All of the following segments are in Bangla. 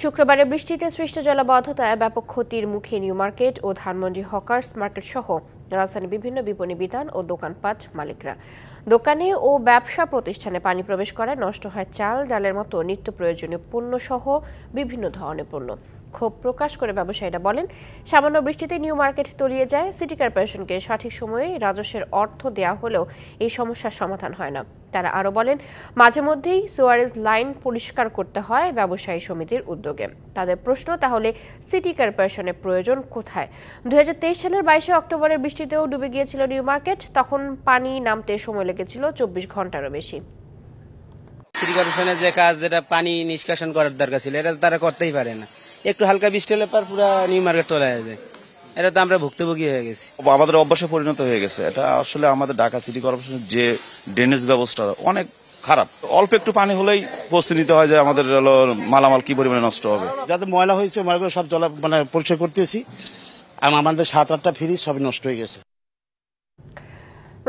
শুক্রবারের বৃষ্টিতে সৃষ্ট জলাবদ্ধতায় ব্যাপক ক্ষতির মুখে নিউ মার্কেট ও ধানমন্ডি হকার্স মার্কেট সহ রাজধানীর বিভিন্ন বিপণী বিতান ও দোকানপাট মালিকরা। দোকানে ও ব্যবসা প্রতিষ্ঠানে পানি প্রবেশ করায় নষ্ট হয় চাল, ডালের মতো নিত্য প্রয়োজনীয় পণ্য সহ বিভিন্ন ধরনের পণ্য। ক্ষোভ প্রকাশ করে ব্যবসায়ীরা বলেন, সামান্য বৃষ্টিতে নিউ মার্কেট তলিয়ে যায়। সিটি কর্পোরেশনকে সঠিক সময়ে রাজস্বের অর্থ দেওয়া হলেও এই সমস্যার সমাধান হয় না। তারা আরও বলেন, মাঝে মধ্যেই সুয়ারেজ লাইন পরিষ্কার করতে হয় ব্যবসায়ী সমিতির উদ্যোগে। তাদের প্রশ্ন, তাহলে সিটি কর্পোরেশনের প্রয়োজন কোথায়? 2023 সালের 22 অক্টোবরের বৃষ্টিতেও ডুবে গিয়েছিল নিউ মার্কেট। তখন পানি নামতে সময় লেগেছিল 24 ঘন্টারও বেশি। সিটি কর্পোরেশনের যে কাজ, যেটা পানি নিষ্কাশন করার দরকার ছিল, এটা তারা করতেই পারে না। একটু হালকা বৃষ্টি হলে পর পুরো নিউ মার্কেট চলে যায়। এটা তো আমরা ভুক্তভোগী হয়ে গেছি, আমাদের অভ্যাসে পরিণত হয়ে গেছে। এটা আসলে আমাদের ঢাকা সিটি কর্পোরেশনের যে ড্রেনেজ ব্যবস্থা অনেক খারাপ। অল্প একটু পানি হলেই প্রস্তুতি নিতে হয় যে আমাদের মালামাল কি পরিমাণে নষ্ট হবে। যাতে ময়লা হয়েছে ময়লাগুলো সব পরিষ্কার করতেছি। আমাদের 7-8টা ফ্রিজ সবই নষ্ট হয়ে গেছে।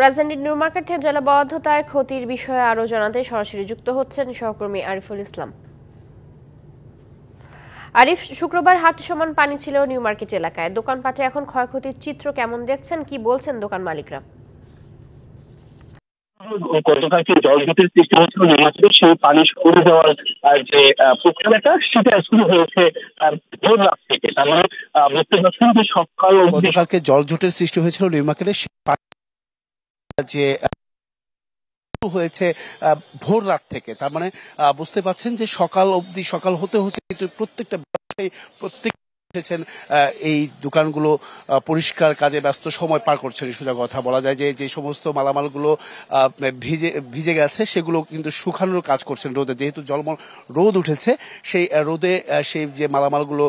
রাজধানীর নিউ মার্কেটের জলাবদ্ধতায় ক্ষতির বিষয়ে আরও জানাতে সরাসরি যুক্ত হচ্ছেন সহকর্মী আরিফুল ইসলাম। আরিফ, শুক্রবার হাট সমান পানি ছিল নিউ মার্কেট এলাকায়। দোকানপাটে এখন ক্ষয়ক্ষতির চিত্র কেমন দেখছেন? কি বলছেন দোকান মালিকরা? গতকালকে জলঘাটের সৃষ্টি হয়েছিল নির্বাচনে, সেই পানি সরে দেওয়ার যে প্রক্রিয়াটা সেটা শুরু হয়েছে ভোর রাত থেকে। তার মানে বুঝতে পারছেন যে সকাল গতকালকে জলজটের সৃষ্টি হয়েছিল নিউ মার্কেটে, যে হয়েছে ভোর রাত থেকে। তার মানে বুঝতে পারছেন যে সকাল অবধি, সকাল হতে হতে প্রত্যেকটা ব্যবসায়ী এসেছেন এই দোকানগুলো পরিষ্কার কাজে ব্যস্ত সময় পার করছেন। সোজা কথা বলা যায় যে সমস্ত মালামালগুলো ভিজে গেছে সেগুলো কিন্তু শুকানোর কাজ করছেন রোদে। যেহেতু রোদ উঠেছে, সেই রোদে সেই যে মালামালগুলো,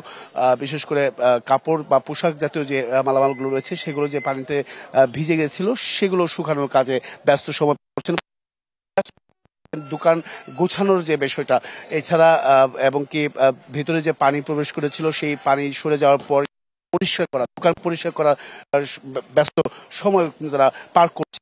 বিশেষ করে কাপড় বা পোশাক জাতীয় যে মালামালগুলো রয়েছে, সেগুলো যে পানিতে ভিজে গেছিল সেগুলো শুকানোর কাজে ব্যস্ত সময় করছেন। দোকান গোছানোর যে বিষয়টা, এছাড়া এবং কি ভিতরে যে পানি প্রবেশ করেছিল সেই পানি সরে যাওয়ার পর পরিষ্কার করা, দোকান পরিষ্কার করার ব্যস্ত সময় তারা পার করছে।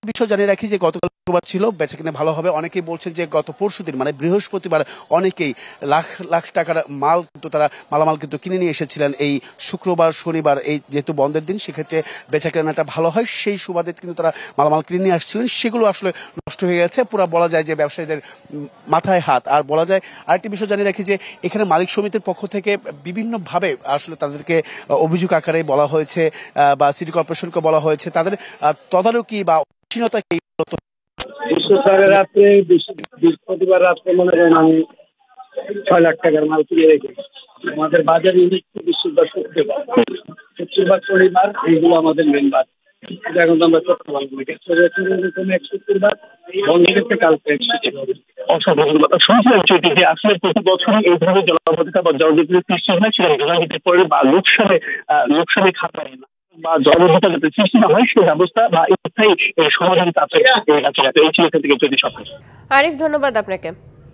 বিষয় জানিয়ে রাখি যে গতকাল শুক্রবার ছিল, বেচাকেনা ভালো হবে। অনেকেই বলছেন যে গত পরশুদিন মানে বৃহস্পতিবার অনেকেই লাখ লাখ টাকার মাল কিন্তু তারা মালামাল কিন্তু কিনে নিয়ে এসেছিলেন এই শুক্রবার শনিবার, এই যেহেতু বন্ধের দিন, সেক্ষেত্রে বেচাকেনাটা ভালো হয়। সেই সুবাদে কিন্তু তারা মালামাল কিনে নিয়ে আসছিলেন, সেগুলো আসলে নষ্ট হয়ে গেছে। পুরো বলা যায় যে ব্যবসায়ীদের মাথায় হাত। আর বলা যায় আরেকটি বিষয় জানিয়ে রাখি যে এখানে মালিক সমিতির পক্ষ থেকে বিভিন্নভাবে আসলে তাদেরকে অভিযোগ আকারে বলা হয়েছে বা সিটি কর্পোরেশনকে বলা হয়েছে তাদের তদারকি বা বৃহস্পতিবার রাত্রে মনে করেন আমি 6 লাখ টাকার মাল কিনে রেখেছি। আমাদের বাজার ইউনিট বৃহস্পতিবার, শুক্রবার শনিবার এইগুলো আমাদের মেন বাজার। এখন তো আমরা করতে পারবো না। শুক্রবার বন্ধ করতে কালকে অসাধারণ শুনছিলাম যে আসলে প্রতি বছরই এই ধরনের জলাবদ্ধতা বা জলবিদ্যুতের সৃষ্টি হয়, সেটা পরে বা লোকসানে খাতায় না বা জলবদ্ধতা যাতে সৃষ্টি না হয় সেই ব্যবস্থা বা স্থায়ী সমাধান আছে। এই ছিল থেকে যদি সব। আরিফ, ধন্যবাদ আপনাকে।